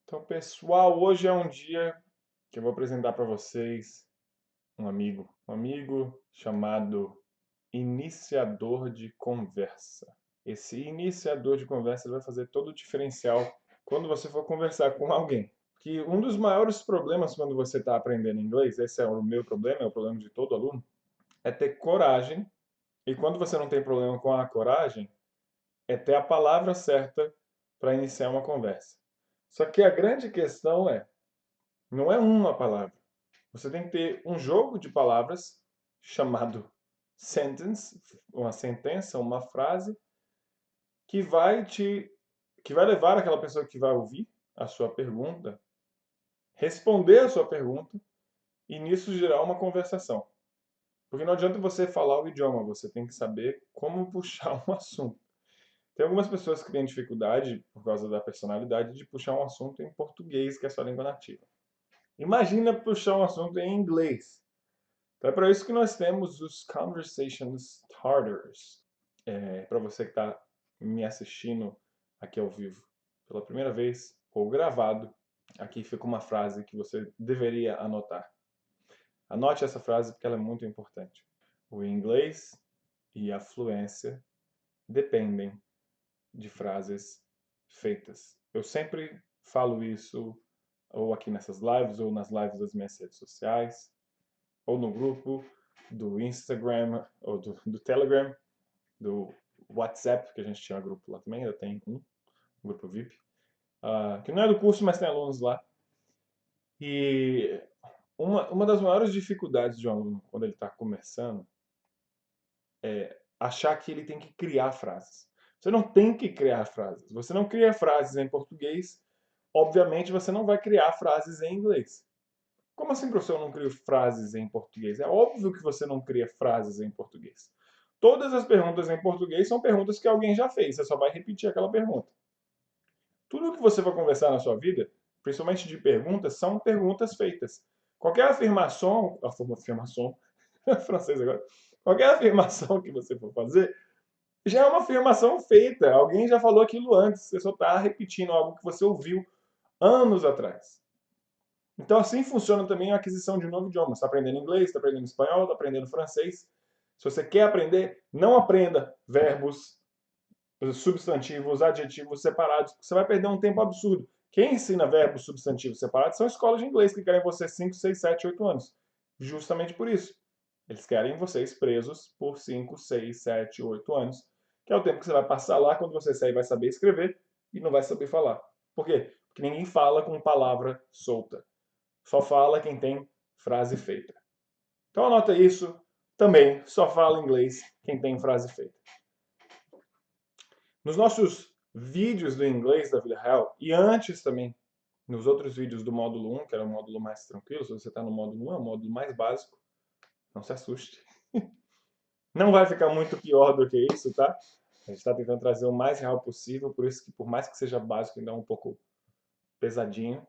Então, pessoal, hoje é um dia que eu vou apresentar para vocês um amigo chamado iniciador de conversa. Esse iniciador de conversa vai fazer todo o diferencial quando você for conversar com alguém. Que um dos maiores problemas quando você está aprendendo inglês, esse é o meu problema, é o problema de todo aluno, é ter coragem. E quando você não tem problema com a coragem, é ter a palavra certa para iniciar uma conversa. Só que a grande questão não é uma palavra. Você tem que ter um jogo de palavras chamado sentence, uma sentença, uma frase que que vai levar aquela pessoa que vai ouvir a sua pergunta, responder a sua pergunta e nisso gerar uma conversação. Porque não adianta você falar o idioma, você tem que saber como puxar um assunto. Tem algumas pessoas que têm dificuldade, por causa da personalidade, de puxar um assunto em português, que é a sua língua nativa. Imagina puxar um assunto em inglês. Então é para isso que nós temos os Conversation Starters. Para você que está me assistindo aqui ao vivo pela primeira vez ou gravado, aqui fica uma frase que você deveria anotar. Anote essa frase porque ela é muito importante. O inglês e a fluência dependem de frases feitas. Eu sempre falo isso ou aqui nessas lives ou nas lives das minhas redes sociais ou no grupo do Instagram ou do Telegram, do WhatsApp, que a gente tinha grupo lá também, ainda tem um grupo VIP, que não é do curso, mas tem alunos lá. E uma das maiores dificuldades de um aluno quando ele está começando é achar que ele tem que criar frases. Você não tem que criar frases. Você não cria frases em português, obviamente você não vai criar frases em inglês. Como assim, professor, eu não crio frases em português? É óbvio que você não cria frases em português. Todas as perguntas em português são perguntas que alguém já fez, você só vai repetir aquela pergunta. Tudo que você vai conversar na sua vida, principalmente de perguntas, são perguntas feitas. Qualquer afirmação, francês agora, qualquer afirmação que você for fazer, já é uma afirmação feita. Alguém já falou aquilo antes, você só está repetindo algo que você ouviu anos atrás. Então, assim funciona também a aquisição de um novo idioma. Você está aprendendo inglês, está aprendendo espanhol, está aprendendo francês. Se você quer aprender, não aprenda verbos, substantivos, adjetivos separados. Você vai perder um tempo absurdo. Quem ensina verbos substantivos separados são escolas de inglês que querem você 5, 6, 7, 8 anos. Justamente por isso. Eles querem vocês presos por 5, 6, 7, 8 anos, que é o tempo que você vai passar lá quando você sair vai saber escrever e não vai saber falar. Por quê? Porque ninguém fala com palavra solta. Só fala quem tem frase feita. Então anota isso. Também só fala inglês quem tem frase feita. Nos nossos vídeos do inglês da vida real, e antes também, nos outros vídeos do módulo 1, que era o módulo mais tranquilo, se você está no módulo 1, é o módulo mais básico, não se assuste. Não vai ficar muito pior do que isso, tá? A gente está tentando trazer o mais real possível, por isso que por mais que seja básico, ainda é um pouco pesadinho.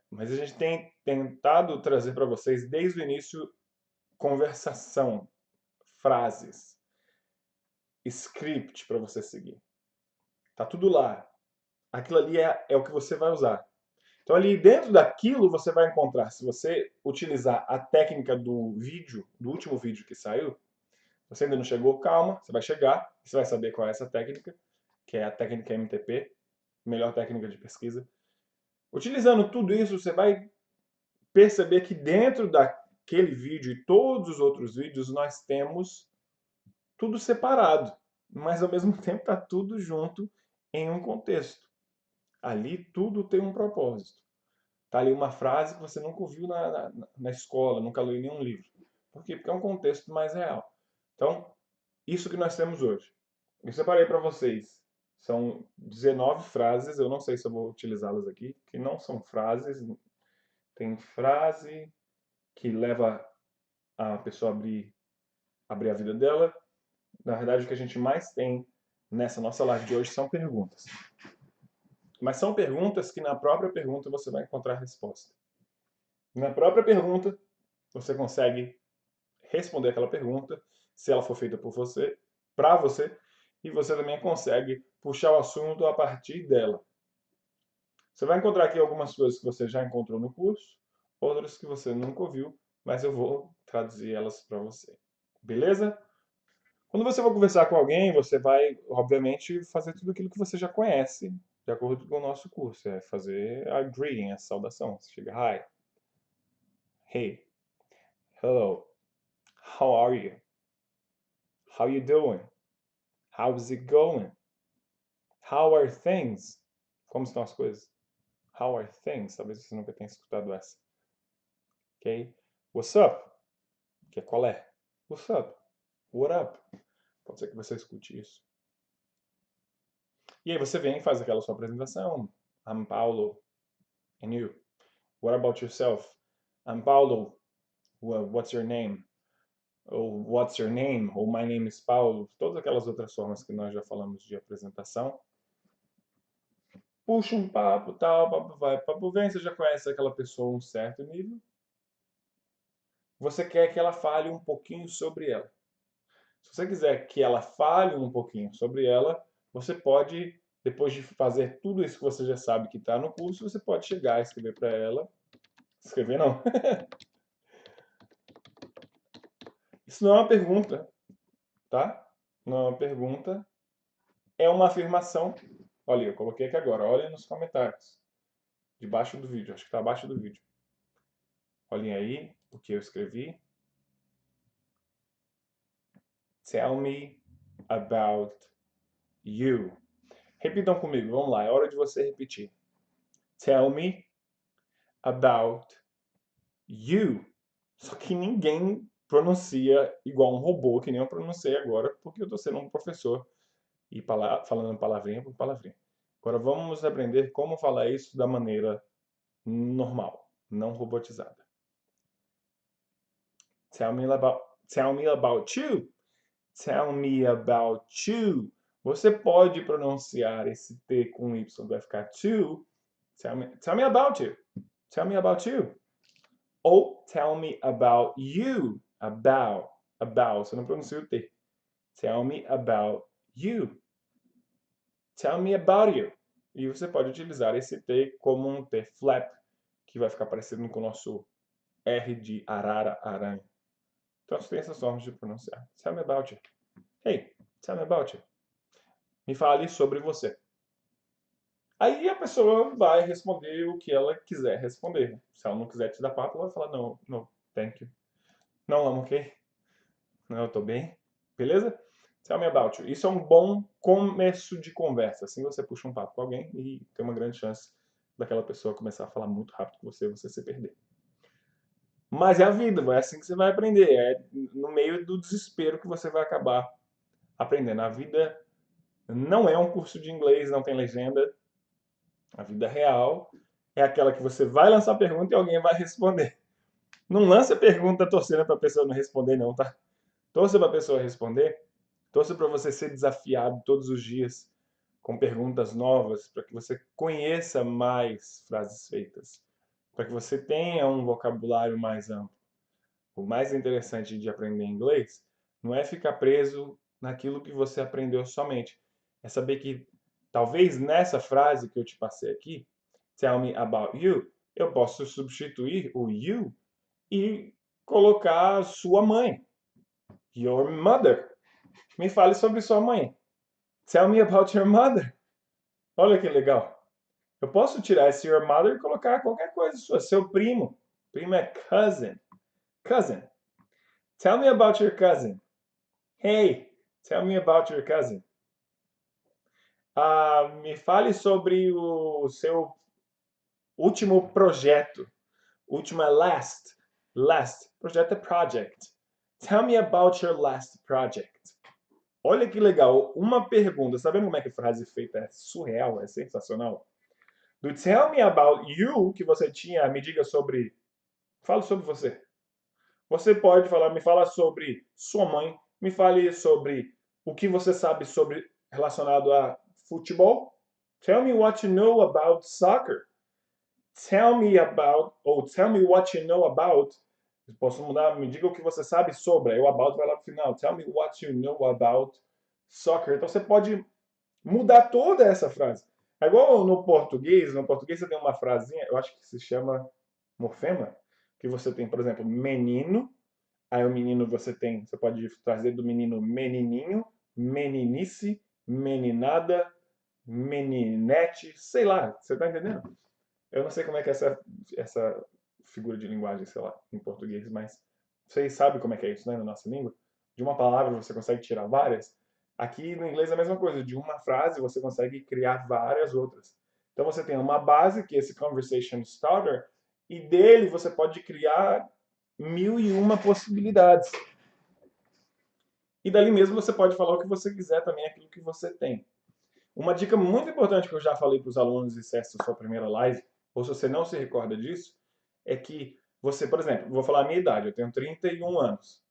Mas a gente tem tentado trazer para vocês, desde o início, conversação, frases, script para você seguir. Tá tudo lá. Aquilo ali é o que você vai usar. Então ali dentro daquilo você vai encontrar, se você utilizar a técnica do vídeo, do último vídeo que saiu, você ainda não chegou, calma, você vai chegar, você vai saber qual é essa técnica, que é a técnica MTP, melhor técnica de pesquisa. Utilizando tudo isso, você vai perceber que dentro daquele vídeo e todos os outros vídeos nós temos tudo separado, mas ao mesmo tempo está tudo junto em um contexto. Ali tudo tem um propósito. Está ali uma frase que você nunca ouviu na escola, nunca leu em nenhum livro. Por quê? Porque é um contexto mais real. Então, isso que nós temos hoje. Eu separei para vocês. São 19 frases, eu não sei se eu vou utilizá-las aqui, que não são frases. Tem frase que leva a pessoa a abrir a vida dela. Na verdade, o que a gente mais tem nessa nossa live de hoje são perguntas. Mas são perguntas que na própria pergunta você vai encontrar a resposta. Na própria pergunta, você consegue responder aquela pergunta, se ela for feita por você, para você, e você também consegue puxar o assunto a partir dela. Você vai encontrar aqui algumas coisas que você já encontrou no curso, outras que você nunca ouviu, mas eu vou traduzir elas para você. Beleza? Quando você for conversar com alguém, você vai, obviamente, fazer tudo aquilo que você já conhece, de acordo com o nosso curso. É fazer a greeting, a saudação. Você chega, hi, hey, hello, how are you? How you doing? How's it going? How are things? Como estão as coisas? How are things? Talvez você nunca tenha escutado essa. Ok? What's up? Que é qual é? What's up? What up? Pode ser que você escute isso. E aí você vem e faz aquela sua apresentação. I'm Paulo. And you? What about yourself? I'm Paulo. Well, what's your name? Ou what's your name? Ou my name is Paulo. Todas aquelas outras formas que nós já falamos de apresentação. Puxa um papo, tal, papo vai, papo vem. Você já conhece aquela pessoa a um certo nível. Você quer que ela fale um pouquinho sobre ela. Se você quiser que ela fale um pouquinho sobre ela, você pode, depois de fazer tudo isso que você já sabe que está no curso, você pode chegar e escrever para ela. Escrever não. Isso não é uma pergunta, tá? Não é uma pergunta. É uma afirmação. Olha, eu coloquei aqui agora. Olhem nos comentários. Debaixo do vídeo. Acho que está abaixo do vídeo. Olhem aí o que eu escrevi. Tell me about you. Repitam comigo. Vamos lá. É hora de você repetir. Tell me about you. Só que ninguém pronuncia igual um robô, que nem eu pronunciei agora, porque eu estou sendo um professor e falando palavrinha por palavrinha. Agora vamos aprender como falar isso da maneira normal, não robotizada. Tell me about you. Tell me about you. Você pode pronunciar esse T com Y, vai ficar to. Tell me about you. Tell me about you. Ou tell me about you. About. Você não pronuncia o T. Tell me about you. Tell me about you. E você pode utilizar esse T como um T flap, que vai ficar parecendo com o nosso R de arara, aranha. Então, tem essas formas de pronunciar. Tell me about you. Hey, tell me about you. Me fale sobre você. Aí a pessoa vai responder o que ela quiser responder. Se ela não quiser te dar papo, ela vai falar, não, no, thank you. Não, I'm okay. Não, eu tô bem. Beleza? Tell me about you. Isso é um bom começo de conversa. Assim você puxa um papo com alguém e tem uma grande chance daquela pessoa começar a falar muito rápido com você e você se perder. Mas é a vida, é assim que você vai aprender. É no meio do desespero que você vai acabar aprendendo. A vida não é um curso de inglês, não tem legenda. A vida real é aquela que você vai lançar a pergunta e alguém vai responder. Não lance a pergunta torcendo para a pessoa não responder, não, tá? Torça para a pessoa responder. Torça para você ser desafiado todos os dias com perguntas novas, para que você conheça mais frases feitas, para que você tenha um vocabulário mais amplo. O mais interessante de aprender inglês não é ficar preso naquilo que você aprendeu somente. É saber que talvez nessa frase que eu te passei aqui, tell me about you, eu posso substituir o you e colocar sua mãe, your mother. Me fale sobre sua mãe. Tell me about your mother. Olha que legal. Eu posso tirar esse your mother e colocar qualquer coisa sua. Seu primo. Primo é cousin. Cousin. Tell me about your cousin. Hey, tell me about your cousin. Me fale sobre o seu último projeto. Último é last. Last. Projeto é project. Tell me about your last project. Olha que legal. Uma pergunta. Sabendo como é que a frase feita é surreal, é sensacional? Do tell me about you que você tinha, me diga sobre. Fala sobre você. Você pode falar, me fala sobre sua mãe, me fale sobre o que você sabe sobre relacionado a futebol. Tell me what you know about soccer. Tell me about, ou tell me what you know about. Posso mudar, me diga o que você sabe sobre. Aí o about vai lá pro final. Tell me what you know about soccer. Então você pode mudar toda essa frase. É igual no português você tem uma frasinha, eu acho que se chama morfema, que você tem, por exemplo, menino, aí o menino você pode trazer do menino menininho, meninice, meninada, meninete, sei lá, você tá entendendo? Eu não sei como é que é essa figura de linguagem, sei lá, em português, mas vocês sabem como é que é isso, né, na nossa língua? De uma palavra você consegue tirar várias. Aqui no inglês é a mesma coisa. De uma frase você consegue criar várias outras. Então você tem uma base, que é esse conversation starter, e dele você pode criar mil e uma possibilidades. E dali mesmo você pode falar o que você quiser também, aquilo que você tem. Uma dica muito importante que eu já falei para os alunos, e se essa é a sua primeira live, ou se você não se recorda disso, é que você, por exemplo, vou falar a minha idade, eu tenho 31 anos.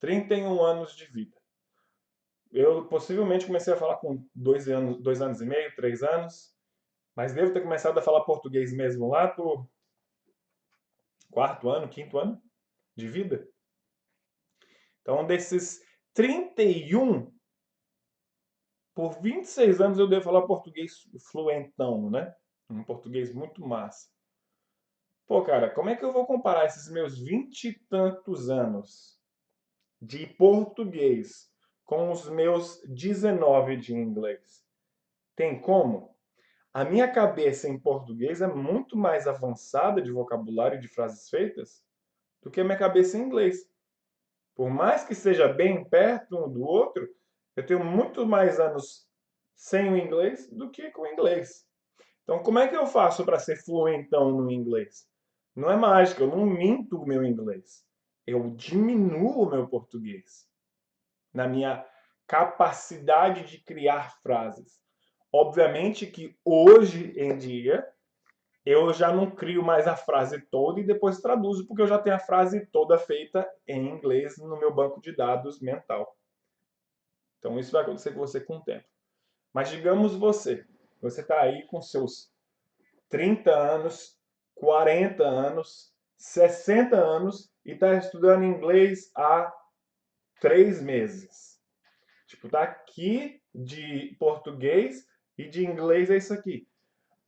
31 anos de vida. Eu possivelmente comecei a falar com 2 anos e meio, 3 anos, mas devo ter começado a falar português mesmo lá por quarto ano, quinto ano de vida. Então, desses 31, por 26 anos eu devo falar português fluentão, né? Um português muito massa. Pô, cara, como é que eu vou comparar esses meus 20 e tantos anos de português com os meus 19 de inglês? Tem como? A minha cabeça em português é muito mais avançada de vocabulário e de frases feitas do que a minha cabeça em inglês. Por mais que seja bem perto um do outro, eu tenho muito mais anos sem o inglês do que com o inglês. Então, como é que eu faço para ser fluentão no inglês? Não é mágica, eu não minto o meu inglês. Eu diminuo o meu português na minha capacidade de criar frases. Obviamente que hoje em dia eu já não crio mais a frase toda e depois traduzo, porque eu já tenho a frase toda feita em inglês no meu banco de dados mental. Então isso vai acontecer com você com o tempo. Mas digamos você está aí com seus 30 anos, 40 anos, 60 anos e está estudando inglês há 3 meses. Tipo, tá aqui de português e de inglês é isso aqui.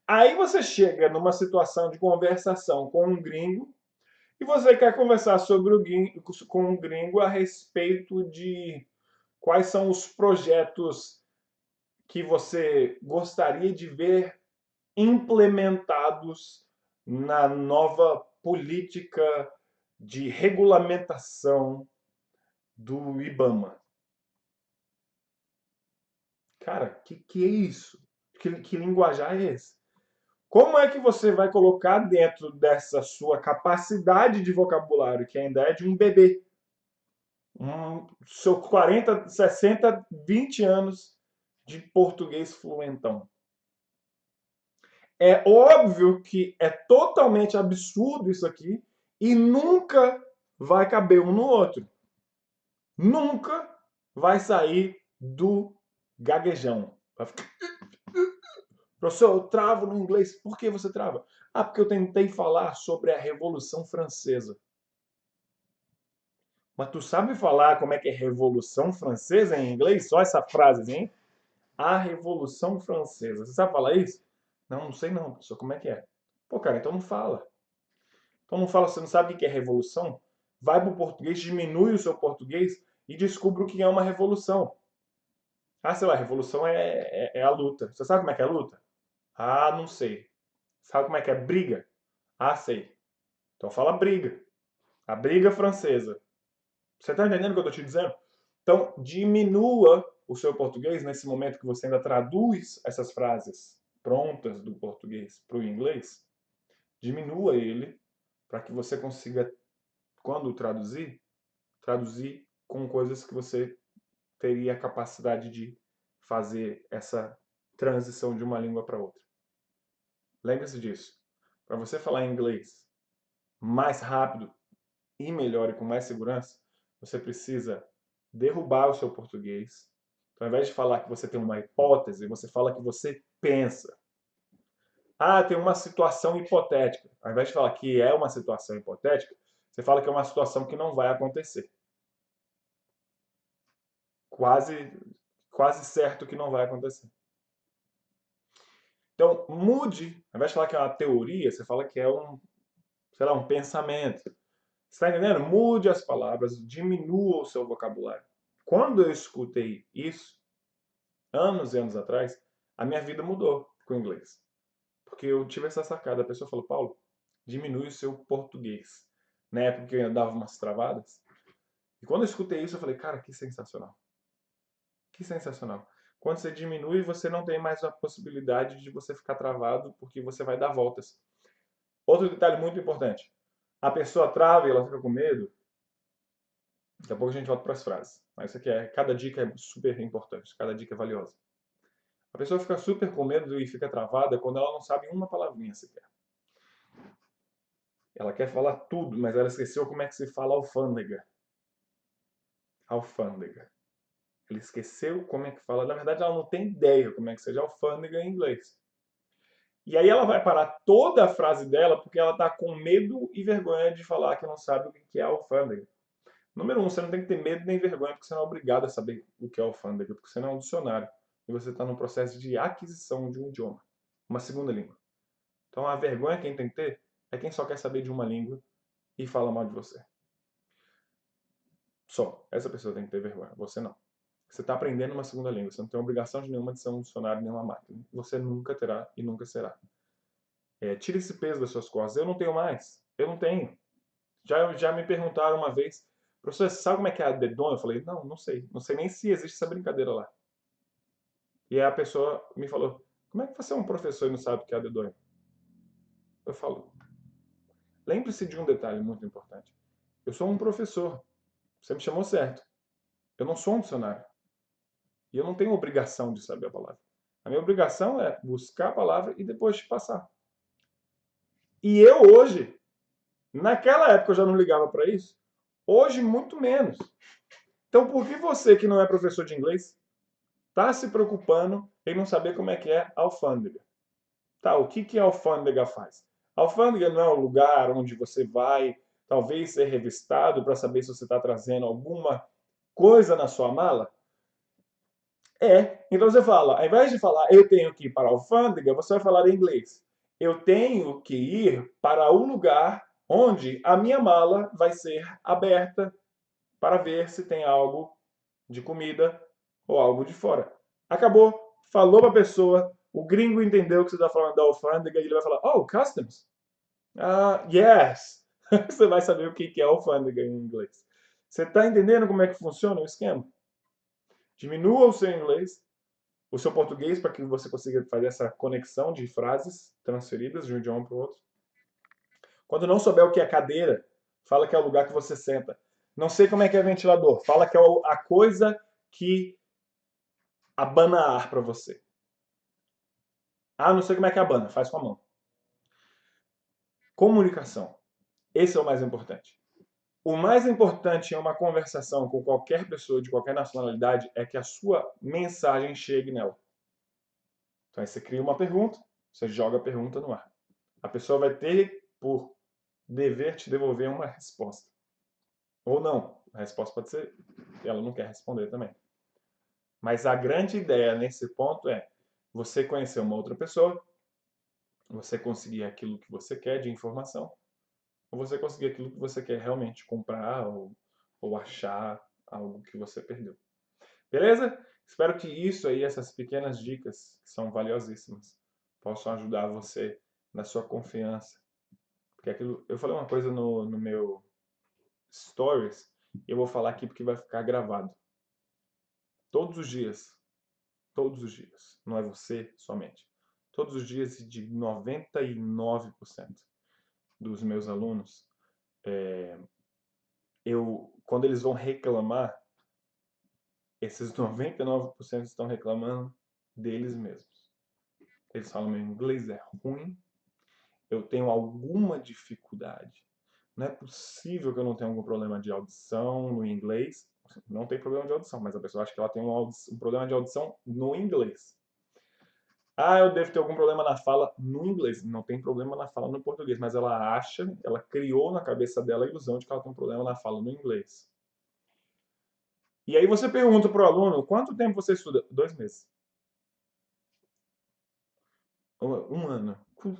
Aí você chega numa situação de conversação com um gringo e você quer conversar sobre com um gringo a respeito de quais são os projetos que você gostaria de ver implementados na nova política de regulamentação do IBAMA. Cara, que é isso? Que linguajar é esse? Como é que você vai colocar dentro dessa sua capacidade de vocabulário, que ainda é de um bebê, seu 40, 60, 20 anos de português fluentão? É óbvio que é totalmente absurdo isso aqui e nunca vai caber um no outro. Nunca vai sair do gaguejão. Vai ficar... Professor, eu travo no inglês. Por que você trava? Ah, porque eu tentei falar sobre a Revolução Francesa. Mas tu sabe falar como é que é Revolução Francesa em inglês? Só essa frase, hein? A Revolução Francesa. Você sabe falar isso? Não, não sei não, professor. Como é que é? Pô, cara, então não fala. Então não fala, você não sabe o que é revolução? Vai para o português, diminui o seu português e descubra o que é uma revolução. Ah, sei lá, revolução é a luta. Você sabe como é que é a luta? Ah, não sei. Sabe como é que é briga? Ah, sei. Então fala briga. A briga francesa. Você está entendendo o que eu estou te dizendo? Então, diminua o seu português nesse momento que você ainda traduz essas frases prontas do português para o inglês. Diminua ele para que você consiga, quando traduzir, traduzir com coisas que você teria a capacidade de fazer essa transição de uma língua para outra. Lembre-se disso. Para você falar inglês mais rápido e melhor e com mais segurança, você precisa derrubar o seu português. Então, ao invés de falar que você tem uma hipótese, você fala que você pensa. Ah, tem uma situação hipotética. Ao invés de falar que é uma situação hipotética, você fala que é uma situação que não vai acontecer. Quase, quase certo que não vai acontecer. Então, mude, ao invés de falar que é uma teoria, você fala que é sei lá, um pensamento. Você está entendendo? Mude as palavras, diminua o seu vocabulário. Quando eu escutei isso, anos e anos atrás, a minha vida mudou com o inglês. Porque eu tive essa sacada. A pessoa falou, Paulo, diminui o seu português. Na época que eu dava umas travadas. E quando eu escutei isso, eu falei, cara, que sensacional. Que sensacional. Quando você diminui, você não tem mais a possibilidade de você ficar travado, porque você vai dar voltas. Outro detalhe muito importante. A pessoa trava e ela fica com medo. Daqui a pouco a gente volta para as frases. Mas isso aqui cada dica é super importante, cada dica é valiosa. A pessoa fica super com medo e fica travada quando ela não sabe uma palavrinha sequer. Ela quer falar tudo, mas ela esqueceu como é que se fala alfândega. Alfândega. Ela esqueceu como é que fala. Na verdade, ela não tem ideia como é que seja alfândega em inglês. E aí ela vai parar toda a frase dela porque ela está com medo e vergonha de falar que não sabe o que é alfândega. Número um, você não tem que ter medo nem vergonha porque você não é obrigado a saber o que é alfândega, porque você não é um dicionário. E você está no processo de aquisição de um idioma, uma segunda língua. Então a vergonha quem tem que ter é quem só quer saber de uma língua e fala mal de você. Só. Essa pessoa tem que ter vergonha, você não. Você está aprendendo uma segunda língua, você não tem obrigação de nenhuma de ser um dicionário, nenhuma máquina. Você nunca terá e nunca será. Tire esse peso das suas costas. Eu não tenho mais. Eu não tenho. Já me perguntaram uma vez, professor, você sabe como é que é a dedonha? Eu falei, não, não sei. Não sei nem se existe essa brincadeira lá. E aí a pessoa me falou, como é que você é um professor e não sabe o que é a dedonha? Eu falo, lembre-se de um detalhe muito importante. Eu sou um professor. Você me chamou certo. Eu não sou um dicionário. E eu não tenho obrigação de saber a palavra. A minha obrigação é buscar a palavra e depois te passar. E eu hoje, naquela época eu já não ligava para isso, hoje muito menos. Então por que você que não é professor de inglês está se preocupando em não saber como é que é alfândega? Tá, o que a alfândega faz? A alfândega não é o lugar onde você vai, talvez, ser revistado para saber se você está trazendo alguma coisa na sua mala? Então você fala, ao invés de falar eu tenho que ir para a alfândega, você vai falar em inglês. Eu tenho que ir para o lugar onde a minha mala vai ser aberta para ver se tem algo de comida ou algo de fora. Acabou, falou para a pessoa, o gringo entendeu que você está falando da alfândega e ele vai falar, oh, customs. Yes. Você vai saber o que é alfândega em inglês. Você está entendendo como é que funciona o esquema? Diminua o seu inglês, o seu português, para que você consiga fazer essa conexão de frases transferidas de um idioma para o outro. Quando não souber o que é cadeira, fala que é o lugar que você senta. Não sei como é que é ventilador, fala que é a coisa que abana ar para você. Não sei como é que abana, faz com a mão. Comunicação. Esse é o mais importante. O mais importante em uma conversação com qualquer pessoa de qualquer nacionalidade é que a sua mensagem chegue nela. Então aí você cria uma pergunta, você joga a pergunta no ar. A pessoa vai ter por dever te devolver uma resposta. Ou não. A resposta pode ser ela não quer responder também. Mas a grande ideia nesse ponto é você conhecer uma outra pessoa, você conseguir aquilo que você quer de informação, ou você conseguir aquilo que você quer realmente comprar ou achar algo que você perdeu. Beleza? Espero que isso aí, essas pequenas dicas, que são valiosíssimas, possam ajudar você na sua confiança. Porque aquilo, eu falei uma coisa no meu stories, e eu vou falar aqui porque vai ficar gravado. Todos os dias, todos os dias, não é você somente. Todos os dias de 99% dos meus alunos, quando eles vão reclamar, esses 99% estão reclamando deles mesmos. Eles falam, meu inglês é ruim, eu tenho alguma dificuldade. Não é possível que eu não tenha algum problema de audição no inglês. Não tem problema de audição, mas a pessoa acha que ela tem um problema de audição no inglês. Eu devo ter algum problema na fala no inglês. Não tem problema na fala no português, mas ela acha, ela criou na cabeça dela a ilusão de que ela tem um problema na fala no inglês. E aí você pergunta para o aluno, quanto tempo você estuda? 2 meses. Um ano.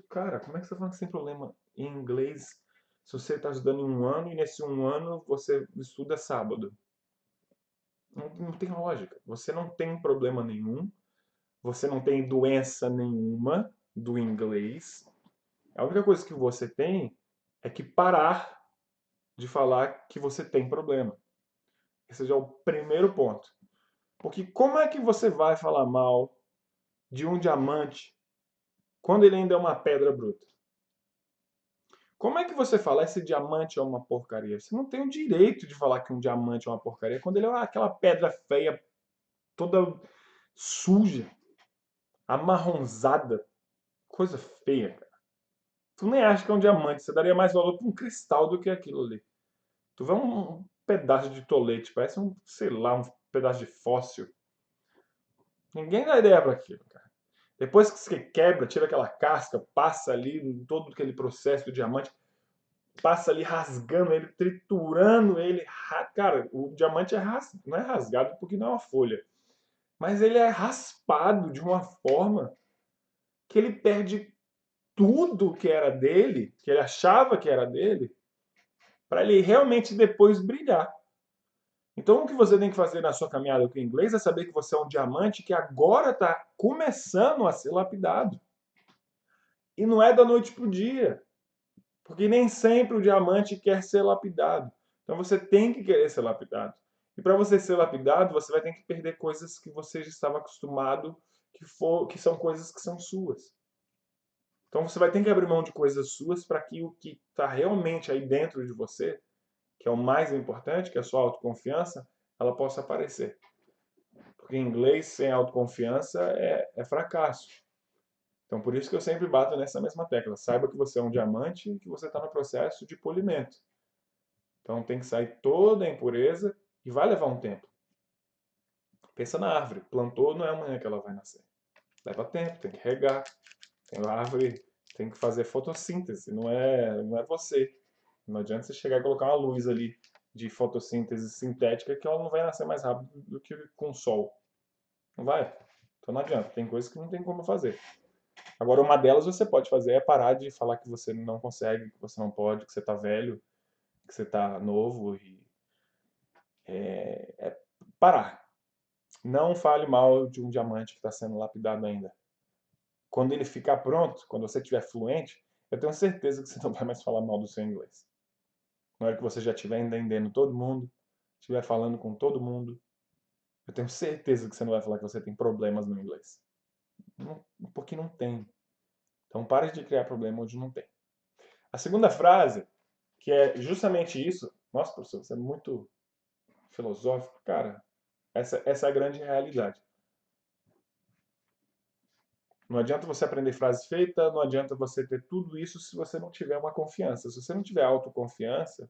Cara, como é que você tá falando que você tem problema em inglês se você está estudando em um ano e nesse um ano você estuda sábado? Não tem lógica. Você não tem problema nenhum, você não tem doença nenhuma do inglês. A única coisa que você tem é que parar de falar que você tem problema. Esse já é o primeiro ponto. Porque como é que você vai falar mal de um diamante quando ele ainda é uma pedra bruta? Como é que você fala esse diamante é uma porcaria? Você não tem o direito de falar que um diamante é uma porcaria quando ele é aquela pedra feia, toda suja, amarronzada, coisa feia, cara. Tu nem acha que é um diamante, você daria mais valor para um cristal do que aquilo ali. Tu vê um pedaço de tolete, parece um, sei lá, um pedaço de fóssil. Ninguém dá ideia para aquilo, cara. Depois que você quebra, tira aquela casca, passa ali em todo aquele processo do diamante, passa ali rasgando ele, triturando ele. Cara, o diamante não é rasgado porque não é uma folha, mas ele é raspado de uma forma que ele perde tudo que era dele, que ele achava que era dele, para ele realmente depois brilhar. Então, o que você tem que fazer na sua caminhada com o inglês é saber que você é um diamante que agora está começando a ser lapidado. E não é da noite para o dia. Porque nem sempre o diamante quer ser lapidado. Então você tem que querer ser lapidado. E para você ser lapidado, você vai ter que perder coisas que você já estava acostumado, que são coisas que são suas. Então você vai ter que abrir mão de coisas suas para que o que está realmente aí dentro de você, que é o mais importante, que é a sua autoconfiança, ela possa aparecer. Porque em inglês, sem autoconfiança, é fracasso. Então, por isso que eu sempre bato nessa mesma tecla. Saiba que você é um diamante e que você está no processo de polimento. Então, tem que sair toda a impureza e vai levar um tempo. Pensa na árvore. Plantou, não é amanhã que ela vai nascer. Leva tempo, tem que regar. A árvore tem que fazer fotossíntese, não é você. Não adianta você chegar e colocar uma luz ali de fotossíntese sintética que ela não vai nascer mais rápido do que com o sol. Não vai. Então não adianta. Tem coisas que não tem como fazer. Agora, uma delas você pode fazer é parar de falar que você não consegue, que você não pode, que você está velho, que você está novo e parar. Não fale mal de um diamante que está sendo lapidado ainda. Quando ele ficar pronto, quando você estiver fluente, eu tenho certeza que você não vai mais falar mal do seu inglês. Na hora que você já estiver entendendo todo mundo, estiver falando com todo mundo, eu tenho certeza que você não vai falar que você tem problemas no inglês. Não, porque não tem. Então pare de criar problema onde não tem. A segunda frase, que é justamente isso. Nossa, professor, você é muito filosófico. Cara, essa é a grande realidade. Não adianta você aprender frase feita, não adianta você ter tudo isso se você não tiver uma confiança. Se você não tiver autoconfiança,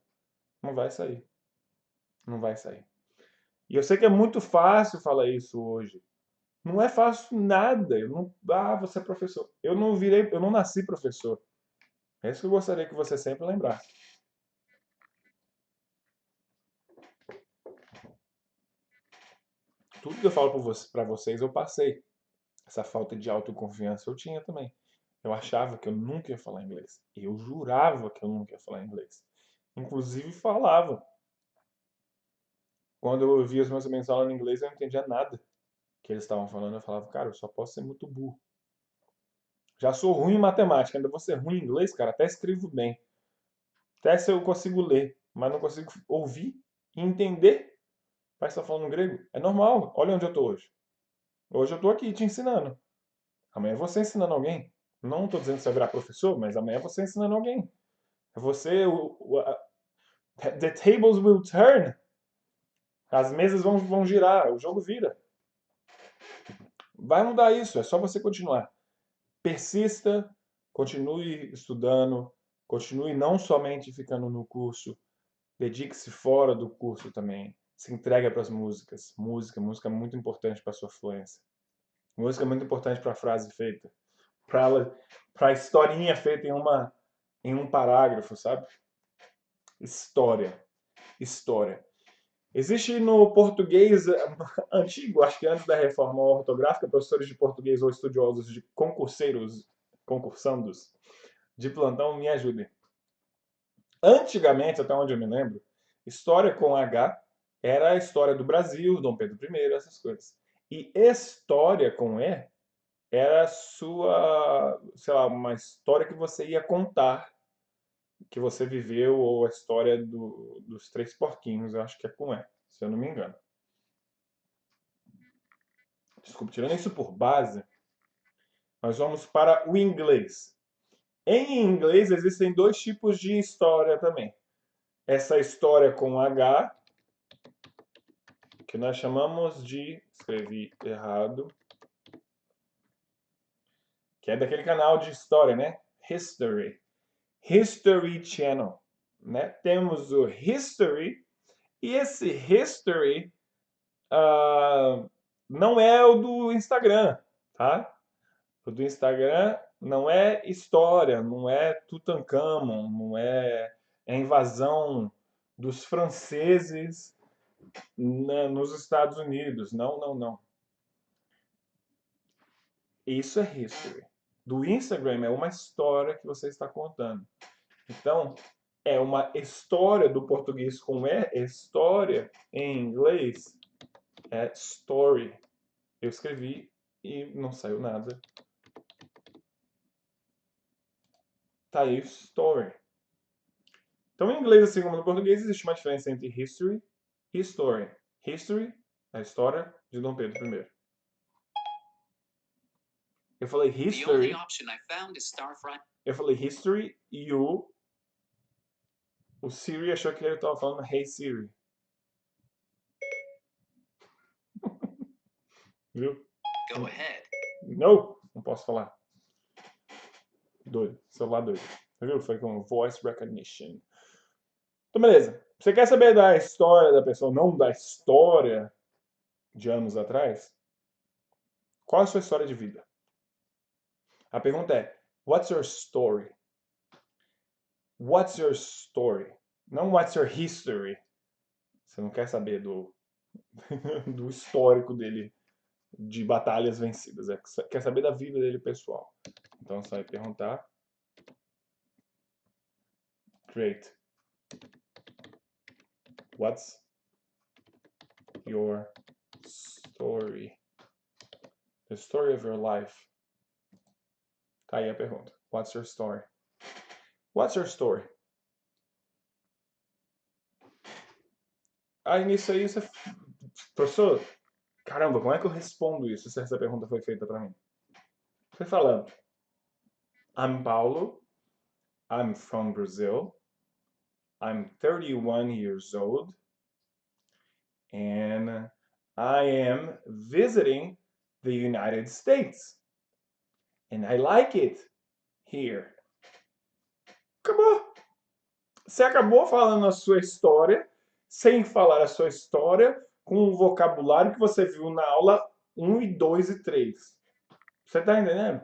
não vai sair. Não vai sair. E eu sei que é muito fácil falar isso hoje. Não é fácil nada. Você é professor. Eu não nasci professor. É isso que eu gostaria que você sempre lembrasse. Tudo que eu falo para vocês, eu passei. Essa falta de autoconfiança eu tinha também. Eu achava que eu nunca ia falar inglês. Eu jurava que eu nunca ia falar inglês. Inclusive falava. Quando eu ouvia os meus amigos falando inglês, eu não entendia nada que eles estavam falando. Eu falava, cara, eu só posso ser muito burro. Já sou ruim em matemática, ainda vou ser ruim em inglês, cara. Até escrevo bem. Até se eu consigo ler, mas não consigo ouvir e entender. Parece que tá falando grego. É normal. Olha onde eu tô hoje. Hoje eu tô aqui te ensinando. Amanhã você ensinando alguém. Não estou dizendo que você vai virar professor, mas amanhã você ensinando alguém. É você, the tables will turn. As mesas vão girar, o jogo vira. Vai mudar isso, é só você continuar. Persista, continue estudando, continue não somente ficando no curso, dedique-se fora do curso também. Se entrega para as músicas. Música é muito importante para a sua fluência. Música é muito importante para a frase feita. Para a historinha feita em um parágrafo, sabe? História. História. Existe no português antigo, acho que antes da reforma ortográfica, professores de português ou estudiosos de concurseiros concursandos de plantão, me ajudem. Antigamente, até onde eu me lembro, história com H era a história do Brasil, Dom Pedro I, essas coisas. E história com E era a sua, sei lá, uma história que você ia contar, que você viveu, ou a história dos Três Porquinhos, eu acho que é com E, se eu não me engano. Desculpa, tirando isso por base, nós vamos para o inglês. Em inglês existem dois tipos de história também. Essa história com H, que nós chamamos de, escrevi errado, que é daquele canal de história, né? History. History Channel, né? Temos o History, e esse History não é o do Instagram, tá? O do Instagram não é história, não é Tutankhamon, não é a invasão dos franceses nos Estados Unidos. Não, não, não. Isso é history. Do Instagram é uma história que você está contando. Então, é uma história do português com história em inglês é story. Eu escrevi e não saiu nada. Tá aí story. Então, em inglês, assim como no português, existe uma diferença entre history e story. History é a história de Dom Pedro I. Eu falei history. Eu falei history e o Siri achou que ele estava falando Hey Siri. Viu? Go ahead. Não posso falar. Doido, celular doido. Viu? Foi com voice recognition. Então, beleza. Você quer saber da história da pessoa, não da história de anos atrás? Qual é a sua história de vida? A pergunta é, what's your story? What's your story? Não what's your history. Você não quer saber do histórico dele de batalhas vencidas. Quer saber da vida dele pessoal. Então você vai perguntar. Great. What's your story? The story of your life. Tá aí a pergunta. What's your story? What's your story? Aí nisso aí você... Professor, caramba, como é que eu respondo isso se essa pergunta foi feita para mim? Você fala, I'm Paulo, I'm from Brazil, I'm 31 years old, and I am visiting the United States. And I like it here. Acabou. Você acabou falando a sua história, sem falar a sua história, com o vocabulário que você viu na aula 1 e 2 e 3. Você está entendendo?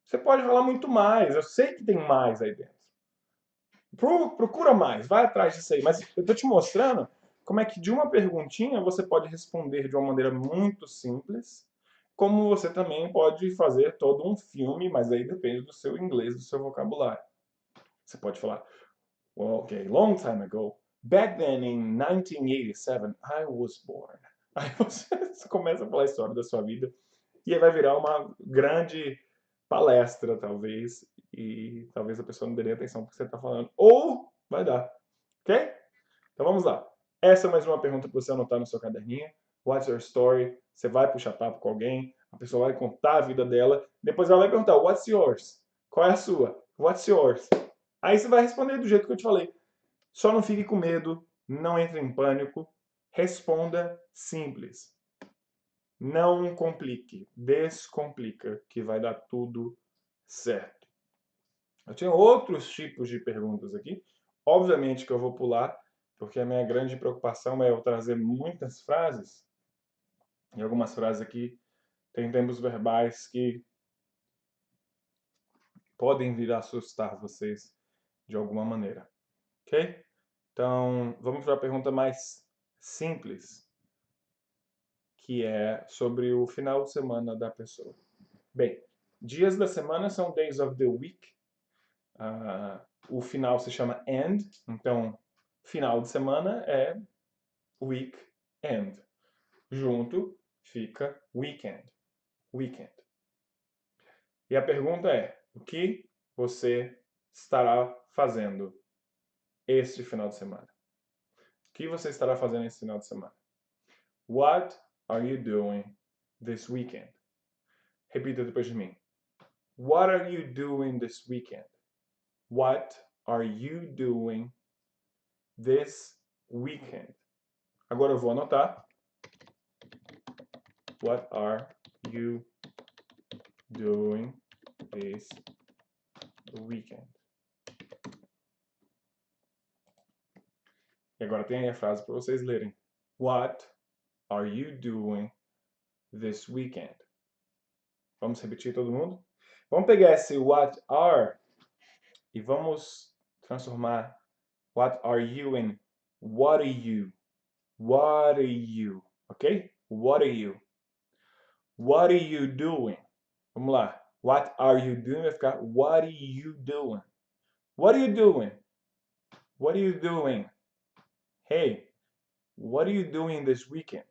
Você pode falar muito mais. Eu sei que tem mais aí dentro. Procura mais, vai atrás disso aí. Mas eu estou te mostrando como é que de uma perguntinha você pode responder de uma maneira muito simples, como você também pode fazer todo um filme, mas aí depende do seu inglês, do seu vocabulário. Você pode falar, well, okay, long time ago, back then in 1987, I was born. Aí você começa a falar a história da sua vida e aí vai virar uma grande palestra, talvez, e talvez a pessoa não dê atenção porque você está falando. Ou vai dar, ok? Então vamos lá. Essa é mais uma pergunta para você anotar no seu caderninho. What's your story? Você vai puxar papo com alguém, a pessoa vai contar a vida dela, depois ela vai perguntar, what's yours? Qual é a sua? What's yours? Aí você vai responder do jeito que eu te falei. Só não fique com medo, não entre em pânico, responda simples. Não complique, descomplica, que vai dar tudo certo. Eu tenho outros tipos de perguntas aqui. Obviamente que eu vou pular, porque a minha grande preocupação é eu trazer muitas frases. E algumas frases aqui têm tempos verbais que podem vir a assustar vocês de alguma maneira. Ok? Então, vamos para a pergunta mais simples, que é sobre o final de semana da pessoa. Bem, Dias da semana são days of the week. O final se chama end, então final de semana é weekend. Junto fica weekend. Weekend. E a pergunta é: o que você estará fazendo este final de semana? O que você estará fazendo esse final de semana? What are you doing this weekend? Repita depois de mim. What are you doing this weekend? What are you doing this weekend? Agora eu vou anotar. What are you doing this weekend? E agora tem aí a frase para vocês lerem. What are you doing this weekend? Vamos repetir todo mundo? Vamos pegar esse what are e vamos transformar what are you em what are you? What are you? Ok? What are you? What are you doing? Vamos lá. What are you doing? Vai ficar what are you doing? What are you doing? What are you doing? Hey, what are you doing this weekend?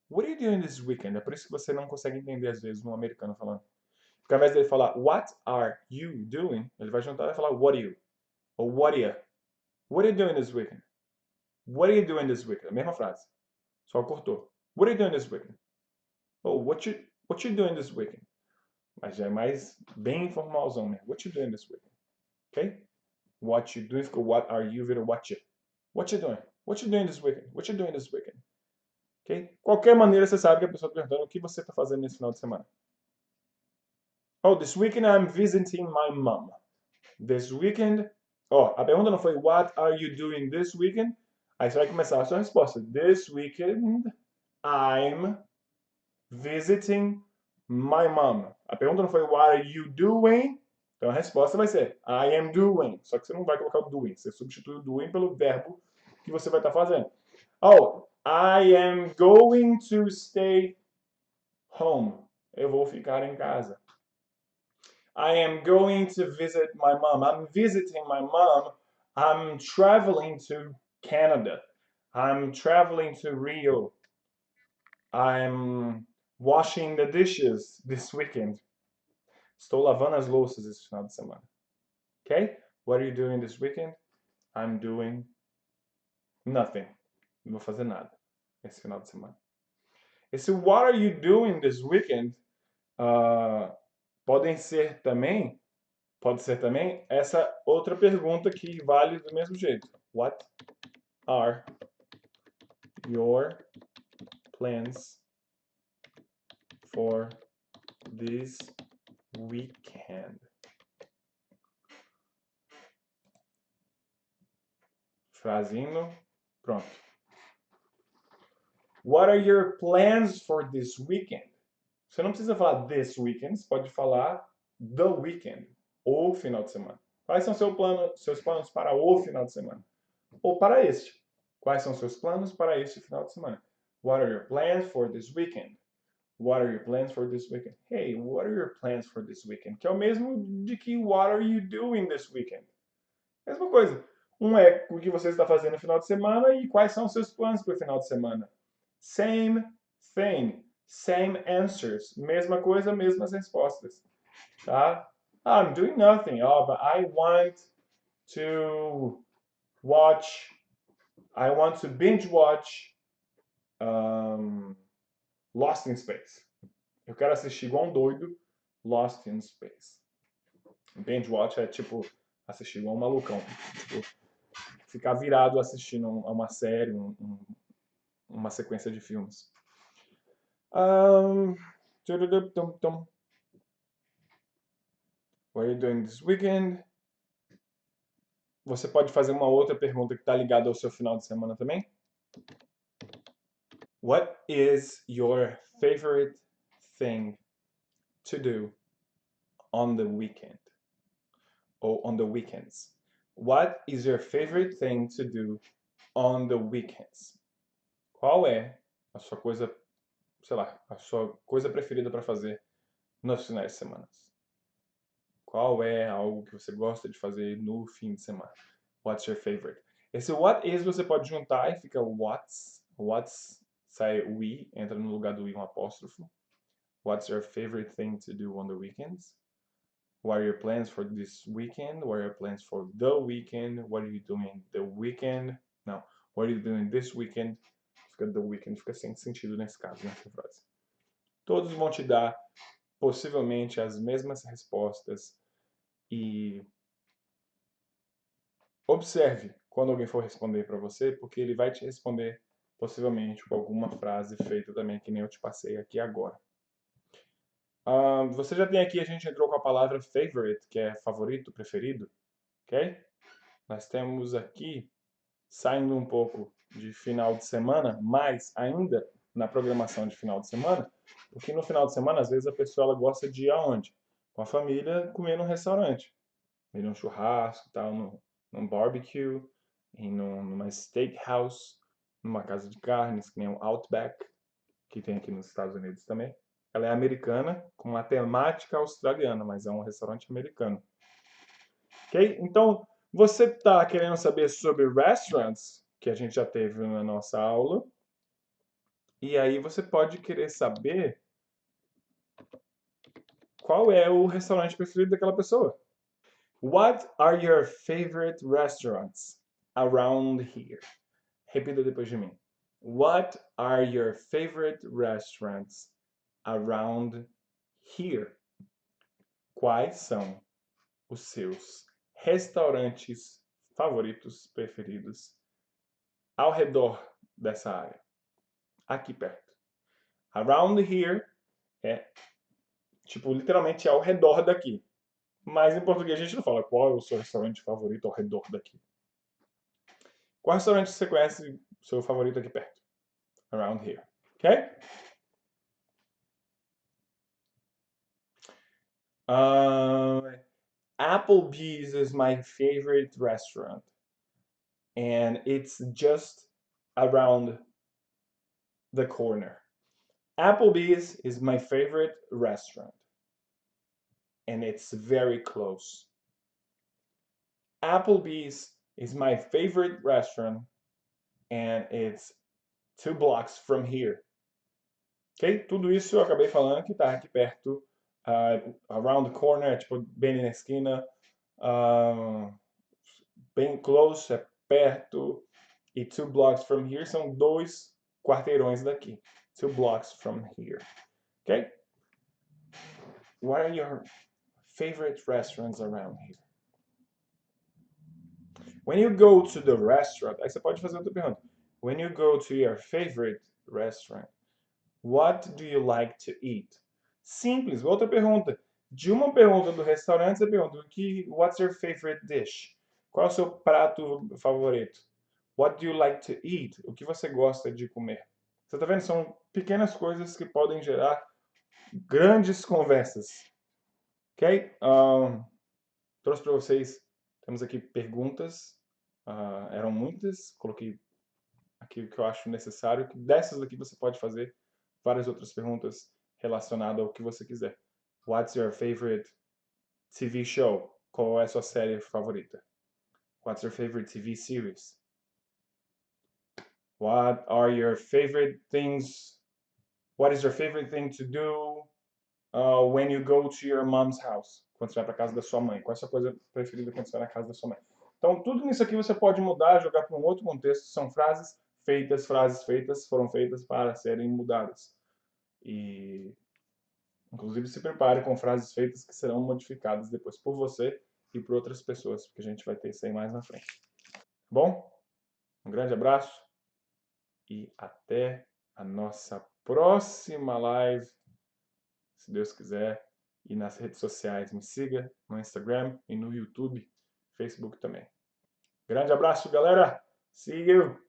What are you doing this weekend? É por isso que você não consegue entender às vezes um americano falando. Porque ao invés dele falar what are you doing, ele vai juntar e falar what are you? Ou what are you? What are you doing this weekend? What are you doing this weekend? A mesma frase. Só cortou. What are you doing this weekend? Oh, what you doing this weekend? Mas já é mais bem informalzão mesmo. What you doing this weekend? Ok? What you doing ficou what are you vira what you. What you doing? What you doing this weekend? What you doing this weekend? Ok? Qualquer maneira você sabe que a pessoa está perguntando o que você está fazendo nesse final de semana. Oh, this weekend I'm visiting my mom. This weekend... Oh, a pergunta não foi what are you doing this weekend? Aí você vai começar a sua resposta. This weekend I'm visiting my mom. A pergunta não foi what are you doing? Então a resposta vai ser I am doing. Só que você não vai colocar o doing. Você substitui o doing pelo verbo que você vai estar fazendo. Oh, I am going to stay home. Eu vou ficar em casa. I am going to visit my mom. I'm visiting my mom. I'm traveling to Canada. I'm traveling to Rio. I'm washing the dishes this weekend. Estou lavando as louças esse final de semana. Okay? What are you doing this weekend? I'm doing nothing. Não vou fazer nada esse final de semana. Esse what are you doing this weekend pode ser também essa outra pergunta que vale do mesmo jeito. What are your plans for this weekend? Frasinho, pronto. What are your plans for this weekend? Você não precisa falar this weekend, você pode falar the weekend, o final de semana. Quais são seus planos para o final de semana? Ou para este. Quais são seus planos para este final de semana? What are your plans for this weekend? What are your plans for this weekend? Hey, what are your plans for this weekend? Que é o mesmo de que what are you doing this weekend? Mesma coisa. Um é o que você está fazendo no final de semana e quais são os seus planos para o final de semana. Same thing. Same answers. Mesma coisa, mesmas respostas. Tá? I'm doing nothing. Oh, but I want to binge watch Lost in Space. Eu quero assistir igual um doido Lost in Space. Binge watch é tipo assistir igual um malucão. Tipo, ficar virado assistindo a uma série, uma sequência de filmes. What are you doing this weekend? Você pode fazer uma outra pergunta que está ligada ao seu final de semana também. What is your favorite thing to do on the weekend? Or on the weekends? What is your favorite thing to do on the weekends? Qual é a sua coisa, sei lá, a sua coisa preferida para fazer nos finais de semana? Qual é algo que você gosta de fazer no fim de semana? What's your favorite? Esse what is você pode juntar e fica what's. What's sai o we, entra no lugar do i um apóstrofo. What's your favorite thing to do on the weekends? What are your plans for this weekend? What are your plans for the weekend? What are you doing the weekend? Não. What are you doing this weekend? Fica the weekend, fica sem sentido nesse caso, nessa frase. Todos vão te dar possivelmente as mesmas respostas e observe quando alguém for responder para você, porque ele vai te responder possivelmente com alguma frase feita também, que nem eu te passei aqui agora. Você já tem aqui, a gente entrou com a palavra favorite, que é favorito, preferido, ok? Nós temos aqui, saindo um pouco de final de semana, mas ainda na programação de final de semana, porque no final de semana, às vezes, a pessoa ela gosta de ir aonde? Com a família, comer num restaurante, ir num churrasco, tal, num barbecue, ir numa steakhouse, numa casa de carnes, que nem o Outback, que tem aqui nos Estados Unidos também. Ela é americana, com uma temática australiana, mas é um restaurante americano. Ok? Então, você está querendo saber sobre restaurants, que a gente já teve na nossa aula, e aí você pode querer saber qual é o restaurante preferido daquela pessoa. What are your favorite restaurants around here? Repita depois de mim. What are your favorite restaurants around here? Quais são os seus restaurantes favoritos, preferidos, ao redor dessa área? Aqui perto. Around here é, tipo, literalmente ao redor daqui. Mas em português a gente não fala qual é o seu restaurante favorito ao redor daqui. Qual restaurante você conhece seu favorito aqui perto? Around here. Ok? Applebee's is my favorite restaurant. And it's just around the corner. Applebee's is my favorite restaurant. And it's very close. Applebee's is my favorite restaurant. And it's 2 blocks from here. Ok? Tudo isso eu acabei falando que tá aqui perto. Around the corner, tipo, bem na esquina. Bem close, é perto. E 2 blocks from here são 2 quarteirões daqui. 2 blocks from here. Ok? What are your favorite restaurants around here? When you go to the restaurant, aí você pode fazer outra pergunta. When you go to your favorite restaurant, what do you like to eat? Simples, outra pergunta. De uma pergunta do restaurante, você pergunta, what's your favorite dish? Qual é o seu prato favorito? What do you like to eat? O que você gosta de comer? Você está vendo? São pequenas coisas que podem gerar grandes conversas. Ok? Trouxe para vocês, temos aqui perguntas. Eram muitas, coloquei aqui o que eu acho necessário. Dessas aqui você pode fazer várias outras perguntas relacionadas ao que você quiser. What's your favorite TV show? Qual é a sua série favorita? What's your favorite TV series? What are your favorite things? What is your favorite thing to do when you go to your mom's house? Quando você vai para casa da sua mãe. Qual é a sua coisa preferida quando você vai na casa da sua mãe? Então, tudo nisso aqui você pode mudar, jogar para um outro contexto. São frases feitas, foram feitas para serem mudadas. E, inclusive, se prepare com frases feitas que serão modificadas depois por você e por outras pessoas, porque a gente vai ter isso aí mais na frente. Bom, um grande abraço e até a nossa próxima live, se Deus quiser. E nas redes sociais, me siga no Instagram e no YouTube, Facebook também. Grande abraço, galera! See you!